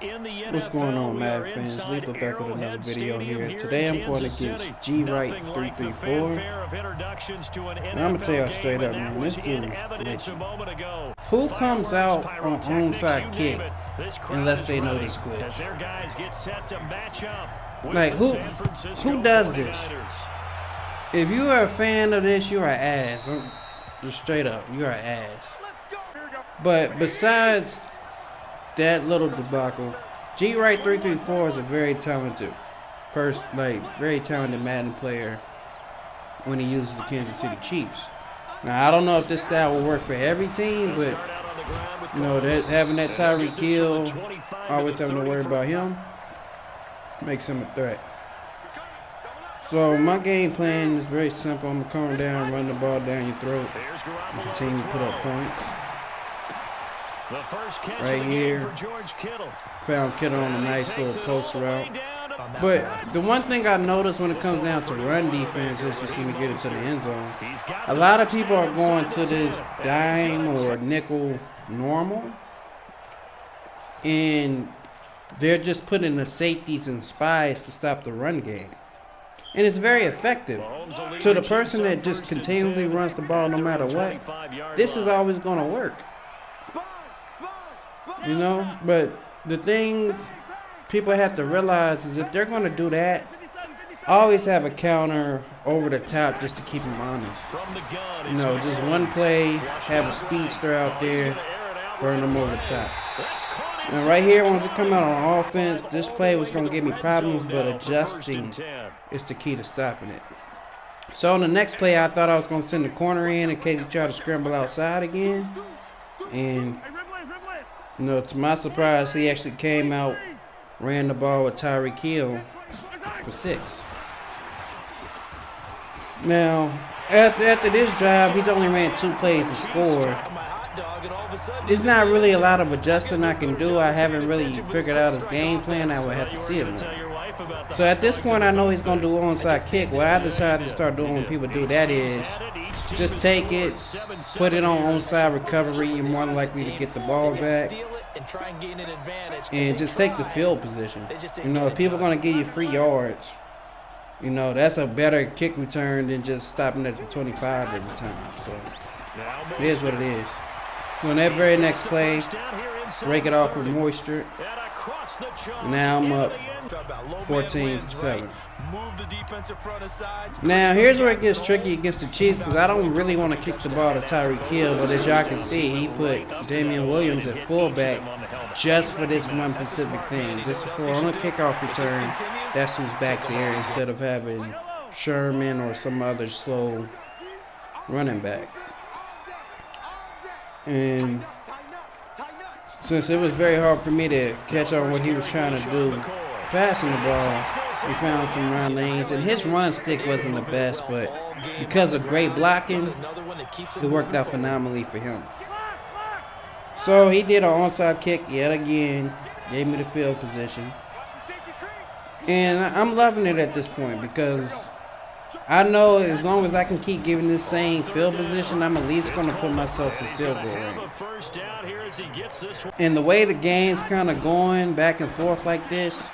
What's going on, Mad fans? Lethal back with another video here. Today I'm going against G-Right334. And I'm going to tell y'all straight up, man, this dude is glitchy. Who comes out on onside kick unless they know this glitch? Like, who does this? If you are a fan of this, you're an ass. Just straight up, you're an ass. But besides that little debacle, G-Right334 is a very talented very talented Madden player when he uses the Kansas City Chiefs. Now I don't know if this style will work for every team, but you know, having that Tyreek Hill, always having to worry about him, makes him a threat. So my game plan is very simple. I'm gonna come down, run the ball down your throat, and continue to put up points. Right here, found Kittle on a nice little post route. But the one thing I noticed when it comes down to run defense is you see me get into the end zone. A lot of people are going to this dime or nickel normal, and they're just putting the safeties and spies to stop the run game. And it's very effective. To the person that just continually runs the ball no matter what, this is always going to work. You know, but the thing people have to realize is if they're going to do that, always have a counter over the top just to keep them honest. You know, just one play, have a speedster out there, burn them over the top. Now right here, once it come out on offense, this play was going to give me problems, but adjusting is the key to stopping it. So on the next play, I thought I was going to send the corner in case he tried to scramble outside again. And you know, to my surprise, he actually came out, ran the ball with Tyreek Hill for 6. Now, after this drive, he's only ran 2 plays to score. There's not really a lot of adjusting I can do. I haven't really figured out his game plan. I would have to see it. So at this point, I know he's going to do onside kick. What I decided to start doing when people do that is just take it, put it on onside recovery. You're more likely to get the ball back. And just take the field position. You know, if people are going to give you free yards, you know, that's a better kick return than just stopping at the 25 every time. So it is what it is. So in that very next play, break it off with moisture. Now I'm up 14-7. Now here's where it gets tricky against the Chiefs, because I don't really want to kick the ball to Tyreek Hill, but as y'all can see, he put Damian Williams at fullback just for this one specific thing, just for on a kickoff return. That's who's back there instead of having Sherman or some other slow running back. And since it was very hard for me to catch on what he was trying to do passing the ball, we found some run lanes, and his run stick wasn't the best, but because of great blocking, it worked out phenomenally for him. So he did an onside kick yet again, gave me the field position, and I'm loving it at this point because I know as long as I can keep giving this same field position, I'm at least going to put myself in field goal range. And the way the game's kind of going back and forth like this,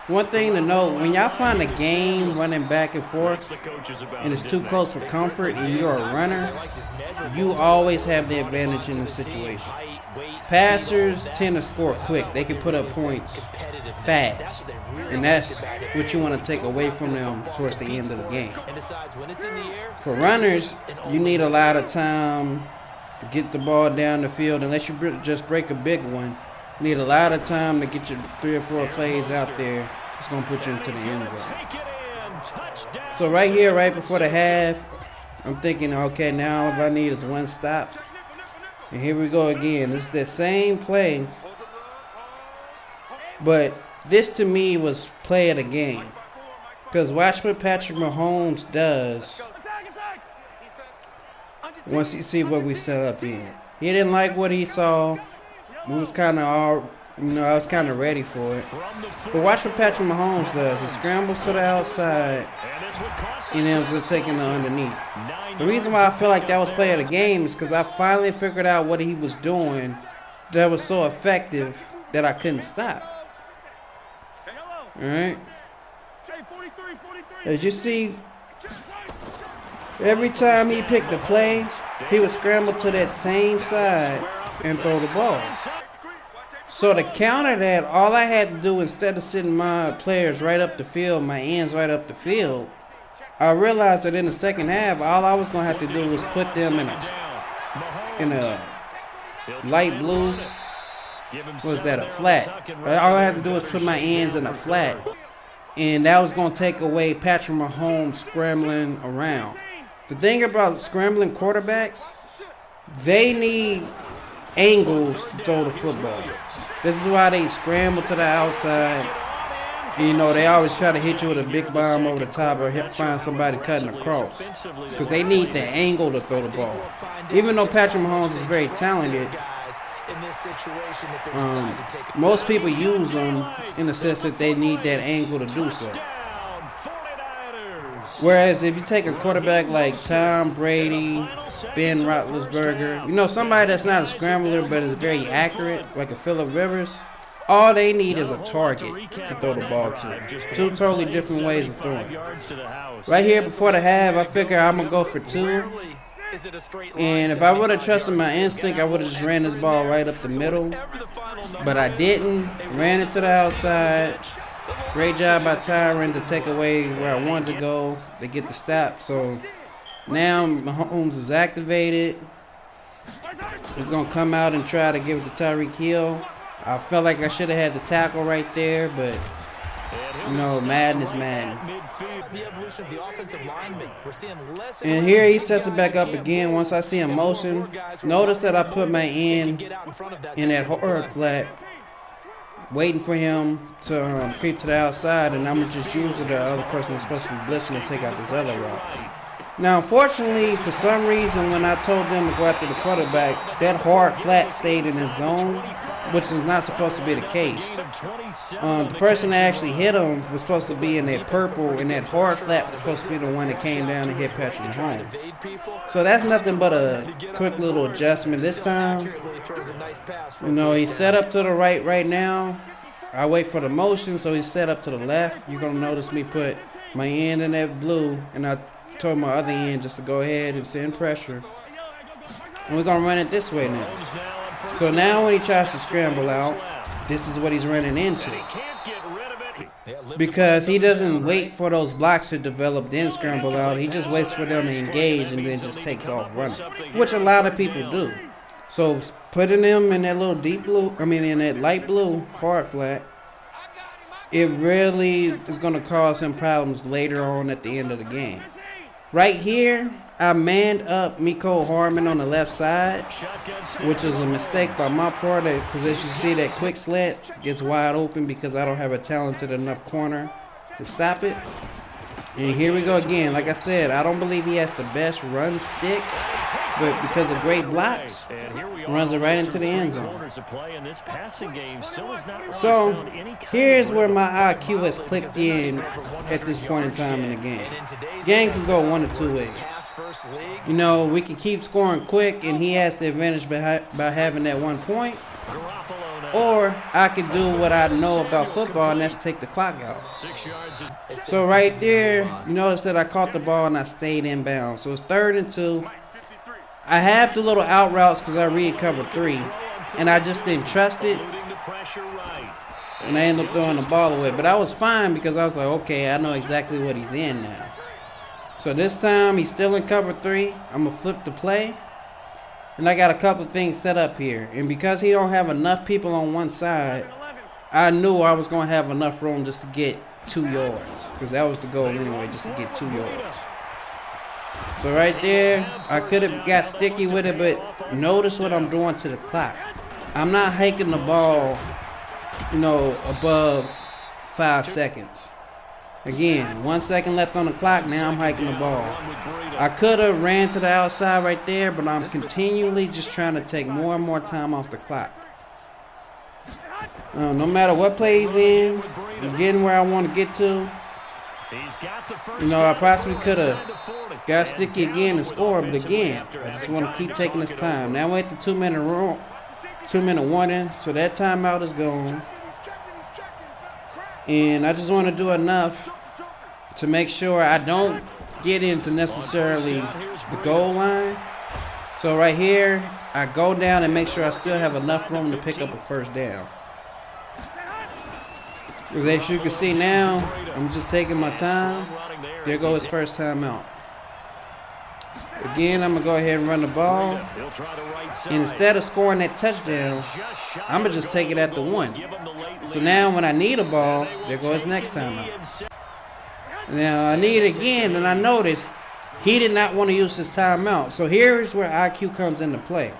one thing to note, when y'all find a game running back and forth and it's too close for comfort and you're a runner, you always have the advantage in the situation. Passers tend to score quick. They can put up points fast. And that's what you want to take away from them towards the end of the game. For runners, you need a lot of time to get the ball down the field. Unless you just break a big one, you need a lot of time to get your 3 or 4 plays out there. It's going to put you into the end zone. So right here, right before the half, I'm thinking, okay, now all I need is 1 stop. And here we go again. It's the same play, but this to me was play of the game. Because watch what Patrick Mahomes does once you see what we set up in. He didn't like what he saw. We was kind of all, you know, I was kind of ready for it. But watch what Patrick Mahomes does. He scrambles to the outside and then was taking the underneath. The reason why I feel like that was play of the game is because I finally figured out what he was doing that was so effective that I couldn't stop. All right. As you see, every time he picked the play, he would scramble to that same side and throw the ball. So to counter that, all I had to do, instead of sitting my players right up the field, my ends right up the field, I realized that in the second half, all I was going to have to do was put them in a light blue. Was that a flat? All I had to do was put my ends in a flat. And that was going to take away Patrick Mahomes scrambling around. The thing about scrambling quarterbacks, they need angles to throw the football. This is why they scramble to the outside. And, you know, they always try to hit you with a big bomb over the top or find somebody cutting across. Because they need the angle to throw the ball. Even though Patrick Mahomes is very talented, most people use them in the sense that they need that angle to do so. Whereas if you take a quarterback like Tom Brady, Ben Roethlisberger, you know, somebody that's not a scrambler but is very accurate, like a Phillip Rivers, all they need is a target to throw the ball to. Two totally different ways of throwing. Right here before the half, I figure I'm going to go for two. And if I would have trusted my instinct, I would have just ran this ball right up the middle. But I didn't. Ran it to the outside. Great job by Tyron to take away where I wanted to go to get the stop. So now Mahomes is activated. He's going to come out and try to give it to Tyreek Hill. I felt like I should have had the tackle right there, but you know, Madden is Madden. And here he sets it back up again. Once I see him motion, notice that I put my end in that hard flat, waiting for him to creep to the outside, and I'm going to just use the other person that's supposed to be blitzing to take out this other route. Now, unfortunately, for some reason, when I told them to go after the quarterback, that hard flat stayed in his zone, which is not supposed to be the case. The person that actually hit him was supposed to be in that purple, and that hard flat was supposed to be the one that came down and hit Patrick Mahomes. So that's nothing but a quick little adjustment this time. You know, he's set up to the right now. I wait for the motion, so he's set up to the left. You're going to notice me put my end in that blue, and I told my other end just to go ahead and send pressure. And we're going to run it this way now. So now when he tries to scramble out, this is what he's running into. Because he doesn't wait for those blocks to develop, then scramble out. He just waits for them to engage and then just takes off running, which a lot of people do. So putting him in that little deep blue, in that light blue hard flat, it really is going to cause him problems later on at the end of the game. Right here, I manned up Mecole Hardman on the left side, which is a mistake by my part, because as you see, that quick slant gets wide open because I don't have a talented enough corner to stop it. And here we go again. Like I said, I don't believe he has the best run stick, but because of great blocks, runs it right into the end zone. So here's where my IQ has clicked in at this point in time in the game. Game can go one of two ways. You know, we can keep scoring quick and he has the advantage by having that 1 point. Or I can do what I know about football, and that's take the clock out. So right there, you notice that I caught the ball and I stayed inbound. So it's 3rd and 2. I have the little out routes because I read cover 3, and I just didn't trust it. And I ended up throwing the ball away. But I was fine because I was like, okay, I know exactly what he's in now. So this time he's still in cover 3. I'm going to flip the play. And I got a couple of things set up here. And because he don't have enough people on one side, I knew I was going to have enough room just to get 2 yards. Because that was the goal anyway, just to get 2 yards. So right there, I could have got sticky with it, but notice what I'm doing to the clock. I'm not hiking the ball, you know, above 5 seconds. Again, 1 second left on the clock, now I'm hiking the ball. I could have ran to the outside right there, but I'm continually just trying to take more and more time off the clock. No matter what play he's in, I'm getting where I want to get to. You know, I possibly could have got sticky again and scored, but again, I just want to keep taking this time. Now we're at the 2-minute warning, so that timeout is gone. And I just want to do enough to make sure I don't get into necessarily the goal line. So right here, I go down and make sure I still have enough room to pick up a first down. As you can see now, I'm just taking my time. There goes his first time out. Again, I'm going to go ahead and run the ball. And instead of scoring that touchdown, I'm going to just take it at the 1. So now when I need a ball, there goes next time out. Now I need it again, and I noticed he did not want to use his timeout. So here's where IQ comes into play.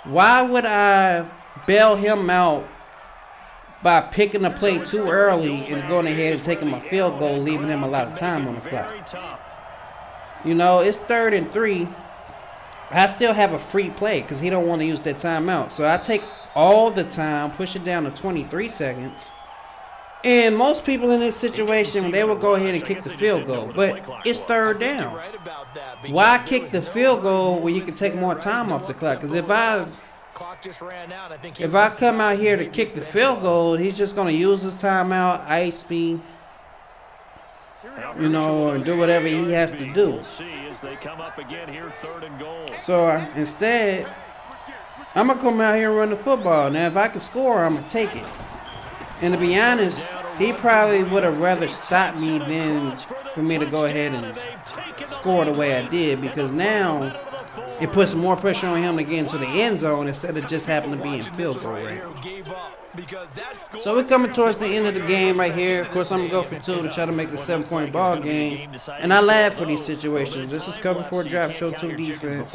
Why would I bail him out by picking a play too early and going ahead and taking my field goal, leaving him a lot of time on the clock? You know, it's 3rd and 3. I still have a free play because he don't want to use that timeout. So I take all the time, push it down to 23 seconds. And most people in this situation, they will go ahead and kick the field goal. But it's 3rd down. Why kick the field goal when you can take more time off the clock? Because if I come out here to kick the field goal, he's just going to use his timeout, ice me, you know, or do whatever he has to do. So instead, I'm going to come out here and run the football. Now, if I can score, I'm going to take it. And to be honest, he probably would have rather stopped me than for me to go ahead and score the way I did, because now it puts more pressure on him to get into the end zone instead of just happening to be in field goal range. So we're coming towards the end of the game right here. Of course, I'm going to go for 2 to try to make the 7-point ball game. And I laugh for these situations. This is cover 4 drop, show 2 defense.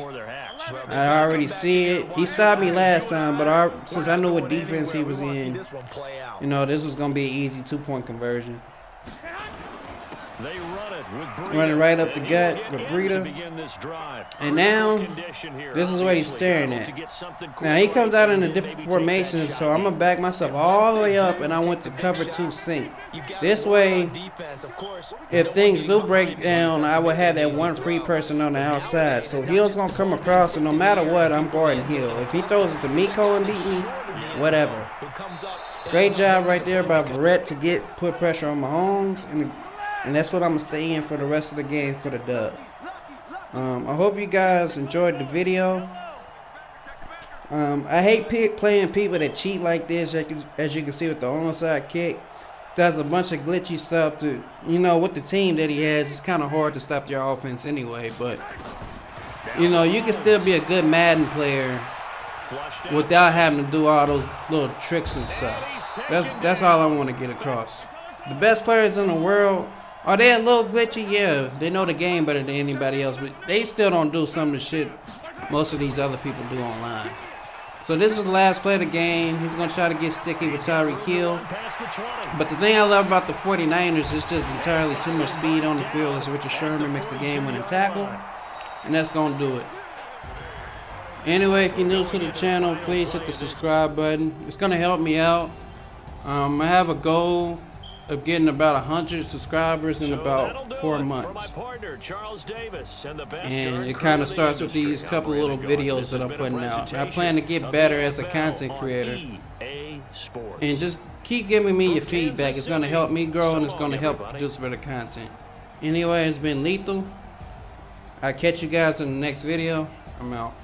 I already see it. He stopped me last time, but since I knew what defense he was in, you know, this was going to be an easy 2-point conversion. Running right up the gut with Breida. And now, this is what he's staring at. Now, he comes out in a different formation, so I'm going to back myself all the way up, and I went to cover 2 sink. This way, if things do break down, I will have that one free person on the outside. So Hill's going to come across, and no matter what, I'm guarding Hill. If he throws it to Miko and beat me, whatever. Great job right there by Barrett to put pressure on Mahomes, and that's what I'm going to stay in for the rest of the game for the dub. I hope you guys enjoyed the video. I hate playing people that cheat like this, as you can see with the onside kick. Does a bunch of glitchy stuff to, you know, with the team that he has, it's kind of hard to stop your offense anyway. But, you know, you can still be a good Madden player without having to do all those little tricks and stuff. That's all I want to get across. The best players in the world, are they a little glitchy? Yeah, they know the game better than anybody else, but they still don't do some of the shit most of these other people do online. So this is the last play of the game. He's going to try to get sticky with Tyreek Hill. But the thing I love about the 49ers is just entirely too much speed on the field as Richard Sherman makes the game-winning tackle. And that's going to do it. Anyway, if you're new to the channel, please hit the subscribe button. It's going to help me out. I have a goal of getting about 100 subscribers in about 4 months. And it kind of starts with these couple of little videos that I'm putting out. I plan to get better as a content creator. And just keep giving me your feedback. It's going to help me grow, and it's going to help produce better content. Anyway, it's been Lethal. I'll catch you guys in the next video. I'm out.